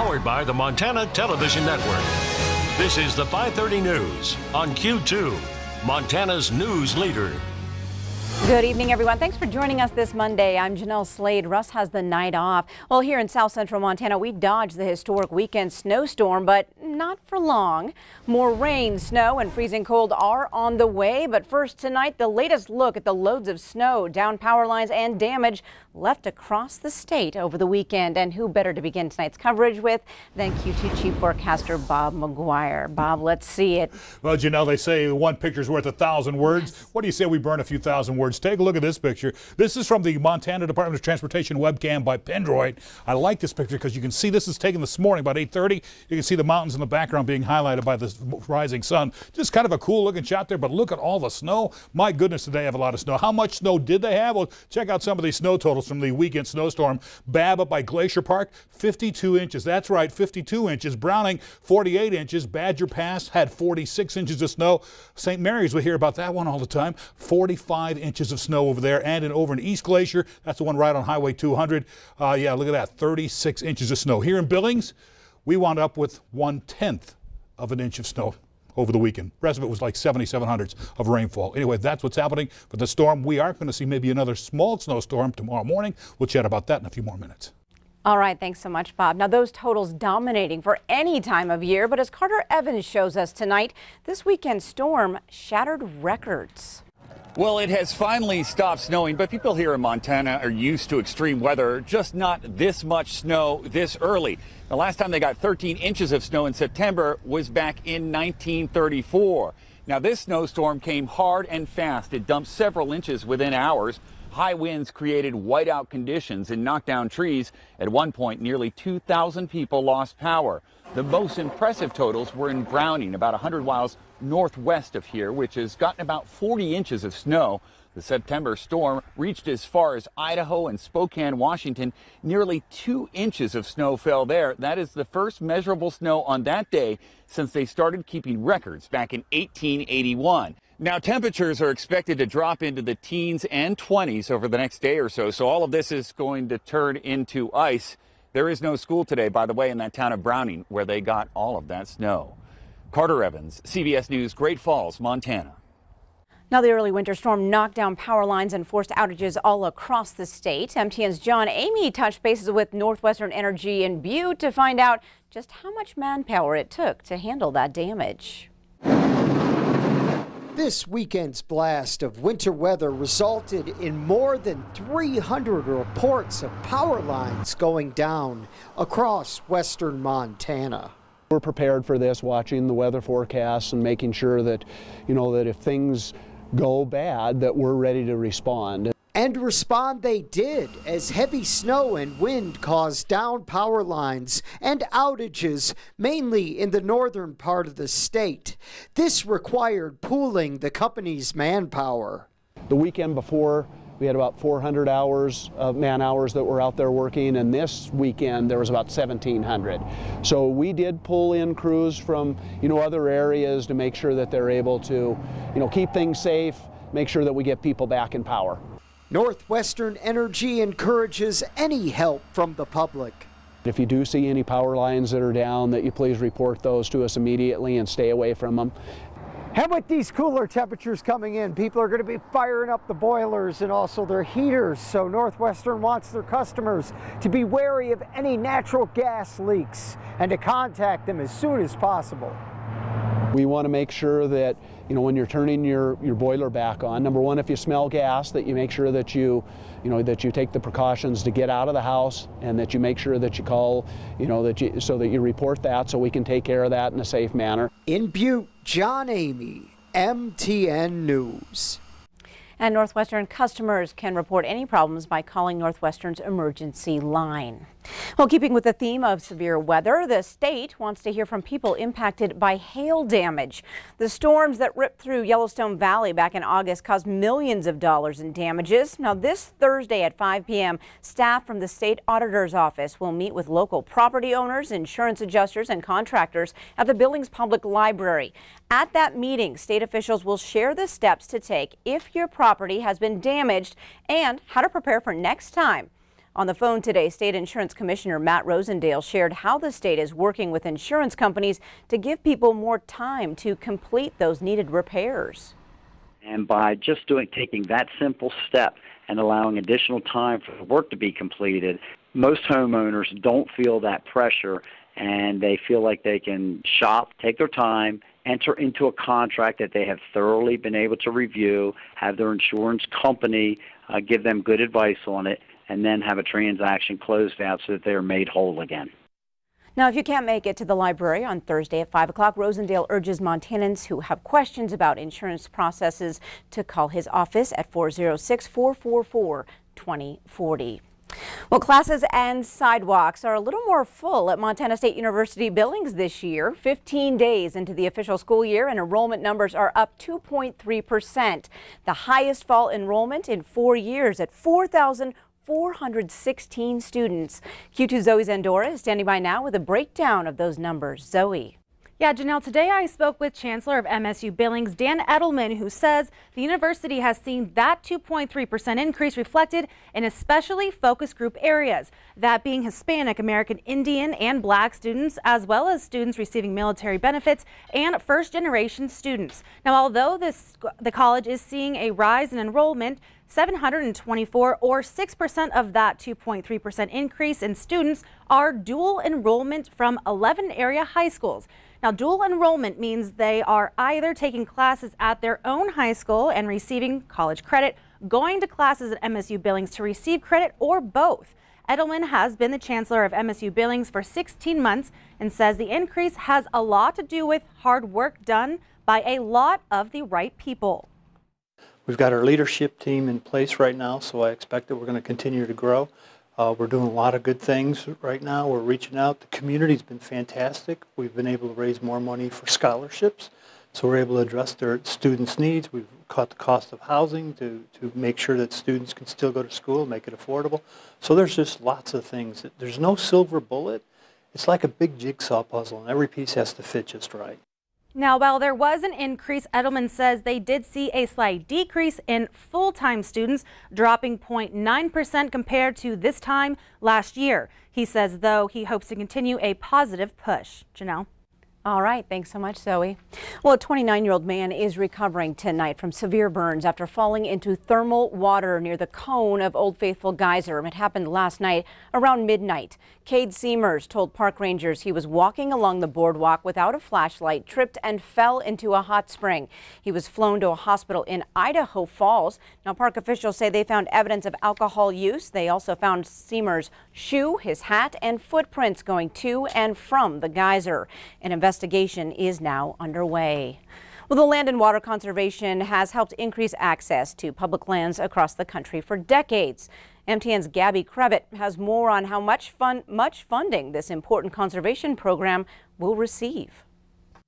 Powered by the Montana Television Network. This is the 5:30 News on Q2, Montana's news leader. Good evening, everyone. Thanks for joining us this Monday. I'm Jeanelle Slade. Russ has the night off. Well, here in South Central Montana, we dodged the historic weekend snowstorm, but not for long. More rain, snow, and freezing cold are on the way. But first tonight, the latest look at the loads of snow, down power lines, and damage left across the state over the weekend. And who better to begin tonight's coverage with than Q2 Chief Forecaster Bob McGuire. Bob, let's see it. Well, Jeanelle, they say one picture's worth 1,000 words. Yes. What do you say we burn a few thousand words? Take a look at this picture. This is from the Montana Department of Transportation webcam by Pendroid. I like this picture because you can see this is taken this morning about 8:30. You can see the mountains in the background being highlighted by the rising sun. Just kind of a cool looking shot there, but look at all the snow. My goodness, did they have a lot of snow. How much snow did they have? Well, check out some of these snow totals from the weekend snowstorm. Babb up by Glacier Park, 52 inches. That's right, 52 inches. Browning, 48 inches. Badger Pass had 46 inches of snow. St. Mary's, we hear about that one all the time. 45 inches of snow over there, and over in East Glacier, that's the one right on Highway 200. Yeah, look at that, 36 inches of snow. Here in Billings, we wound up with 1/10 of an inch of snow over the weekend. The rest of it was like 7,700 of rainfall. Anyway, that's what's happening for the storm. We are going to see maybe another small snowstorm tomorrow morning. We'll chat about that in a few more minutes. All right, thanks so much, Bob. Now, those totals dominating for any time of year, but as Carter Evans shows us tonight, this weekend's storm shattered records. Well, it has finally stopped snowing, but people here in Montana are used to extreme weather, just not this much snow this early. The last time they got 13 inches of snow in September was back in 1934. Now, this snowstorm came hard and fast. It dumped several inches within hours. High winds created whiteout conditions and knocked down trees. At one point, nearly 2,000 people lost power. The most impressive totals were in Browning, about 100 miles northwest of here, which has gotten about 40 inches of snow. The September storm reached as far as Idaho and Spokane, Washington. Nearly 2 inches of snow fell there. That is the first measurable snow on that day since they started keeping records back in 1881. Now, temperatures are expected to drop into the teens and 20s over the next day or so, so all of this is going to turn into ice. There is no school today, by the way, in that town of Browning, where they got all of that snow. Carter Evans, CBS News, Great Falls, Montana. Now, the early winter storm knocked down power lines and forced outages all across the state. MTN's John Amy touched bases with Northwestern Energy in Butte to find out just how much manpower it took to handle that damage. This weekend's blast of winter weather resulted in more than 300 reports of power lines going down across western Montana. We're prepared for this, watching the weather forecasts and making sure that, that if things go bad, that we're ready to respond. And respond they did, as heavy snow and wind caused down power lines and outages, mainly in the northern part of the state. This required pooling the company's manpower. The weekend before, we had about 400 hours of man hours that were out there working, and this weekend there was about 1,700. So we did pull in crews from other areas to make sure that they're able to keep things safe, make sure that we get people back in power. Northwestern Energy encourages any help from the public. If you do see any power lines that are down, that you please report those to us immediately and stay away from them. And with these cooler temperatures coming in, people are going to be firing up the boilers and also their heaters. So Northwestern wants their customers to be wary of any natural gas leaks and to contact them as soon as possible. We want to make sure that, when you're turning your boiler back on, number one, if you smell gas, that you make sure that that you take the precautions to get out of the house, and that you make sure that you call, so that you report that so we can take care of that in a safe manner. In Butte, John Amy, MTN News. And Northwestern customers can report any problems by calling Northwestern's emergency line. Well, keeping with the theme of severe weather, the state wants to hear from people impacted by hail damage. The storms that ripped through Yellowstone Valley back in August caused millions of dollars in damages. Now, this Thursday at 5 p.m., staff from the state auditor's office will meet with local property owners, insurance adjusters, and contractors at the Billings Public Library. At that meeting, state officials will share the steps to take if your property has been damaged and how to prepare for next time. On the phone today, State Insurance Commissioner Matt Rosendale shared how the state is working with insurance companies to give people more time to complete those needed repairs. And by just taking that simple step and allowing additional time for the work to be completed, most homeowners don't feel that pressure, and they feel like they can shop, take their time, enter into a contract that they have thoroughly been able to review, have their insurance company give them good advice on it, and then have a transaction closed out so that they are made whole again. Now, if you can't make it to the library on Thursday at 5 o'clock, Rosendale urges Montanans who have questions about insurance processes to call his office at 406-444-2040. Well, classes and sidewalks are a little more full at Montana State University Billings this year. 15 days into the official school year, and enrollment numbers are up 2.3%. The highest fall enrollment in 4 years at 4,416 students. Q2's Zoe Zandora is standing by now with a breakdown of those numbers. Zoe. Yeah, Jeanelle, today I spoke with Chancellor of MSU Billings, Dan Edelman, who says the university has seen that 2.3% increase reflected in especially focus group areas, that being Hispanic, American Indian, and Black students, as well as students receiving military benefits and first-generation students. Now, although the college is seeing a rise in enrollment, 724 or 6% of that 2.3% increase in students are dual enrollment from 11 area high schools. Now, dual enrollment means they are either taking classes at their own high school and receiving college credit, going to classes at MSU Billings to receive credit, or both. Edelman has been the chancellor of MSU Billings for 16 months and says the increase has a lot to do with hard work done by a lot of the right people. We've got our leadership team in place right now, so I expect that we're going to continue to grow. We're doing a lot of good things right now. We're reaching out. The community's been fantastic. We've been able to raise more money for scholarships, so we're able to address their students' needs. We've cut the cost of housing to make sure that students can still go to school, make it affordable. So there's just lots of things. There's no silver bullet. It's like a big jigsaw puzzle, and every piece has to fit just right. Now, while there was an increase, Edelman says they did see a slight decrease in full-time students, dropping 0.9% compared to this time last year. He says, though, he hopes to continue a positive push. Jeanelle? All right. Thanks so much, Zoe. Well, a 29-year-old man is recovering tonight from severe burns after falling into thermal water near the cone of Old Faithful Geyser. It happened last night around midnight. Cade Seamers told park rangers he was walking along the boardwalk without a flashlight, tripped and fell into a hot spring. He was flown to a hospital in Idaho Falls. Now, park officials say they found evidence of alcohol use. They also found Seamers' shoe, his hat, and footprints going to and from the geyser. An investigation is now underway. Well, the Land and Water Conservation has helped increase access to public lands across the country for decades. MTN's Gabby Crevitt has more on how much funding this important conservation program will receive.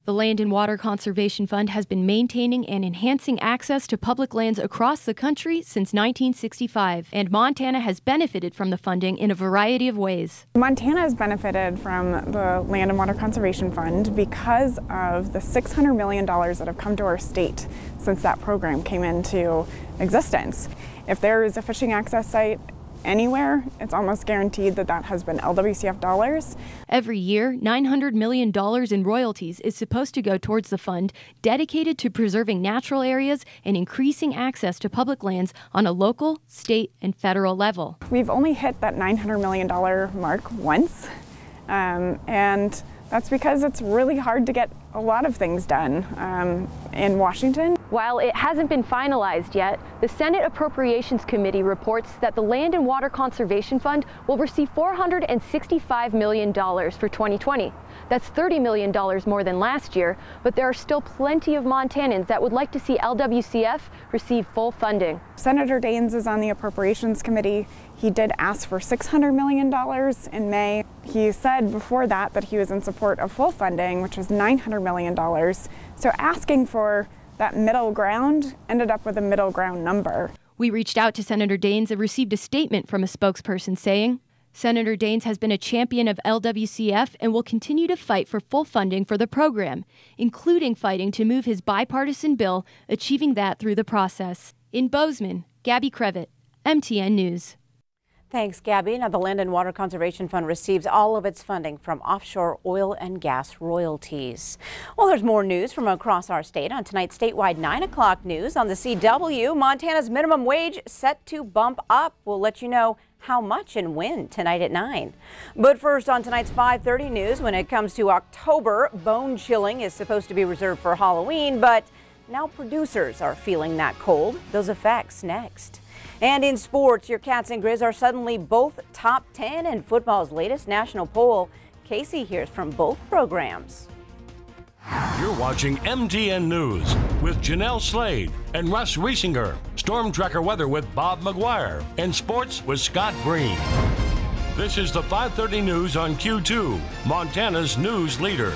The Land and Water Conservation Fund has been maintaining and enhancing access to public lands across the country since 1965, and Montana has benefited from the funding in a variety of ways. Montana has benefited from the Land and Water Conservation Fund because of the $600 million that have come to our state since that program came into existence. If there is a fishing access site anywhere, it's almost guaranteed that that has been LWCF dollars. Every year, $900 million in royalties is supposed to go towards the fund dedicated to preserving natural areas and increasing access to public lands on a local, state, and federal level. We've only hit that $900 million mark once, and that's because it's really hard to get a lot of things done in Washington. While it hasn't been finalized yet, the Senate Appropriations Committee reports that the Land and Water Conservation Fund will receive $465 million for 2020. That's $30 million more than last year, but there are still plenty of Montanans that would like to see LWCF receive full funding. Senator Daines is on the Appropriations Committee. He did ask for $600 million in May. He said before that he was in support of full funding, which is $900 million. So asking for that middle ground ended up with a middle ground number. We reached out to Senator Daines and received a statement from a spokesperson saying, Senator Daines has been a champion of LWCF and will continue to fight for full funding for the program, including fighting to move his bipartisan bill, achieving that through the process. In Bozeman, Gabby Crevitt, MTN News. Thanks, Gabby. Now, the Land and Water Conservation Fund receives all of its funding from offshore oil and gas royalties. Well, there's more news from across our state on tonight's statewide 9 o'clock news on the CW. Montana's minimum wage set to bump up. We'll let you know how much and when tonight at 9. But first, on tonight's 5:30 news, when it comes to October, bone chilling is supposed to be reserved for Halloween, but now producers are feeling that cold. Those effects next. And in sports, your Cats and Grizz are suddenly both top 10 in football's latest national poll. Casey hears from both programs. You're watching MTN News with Jeanelle Slade and Russ Riesinger, Storm Tracker Weather with Bob McGuire, and Sports with Scott Green. This is the 5:30 news on Q2, Montana's news leader.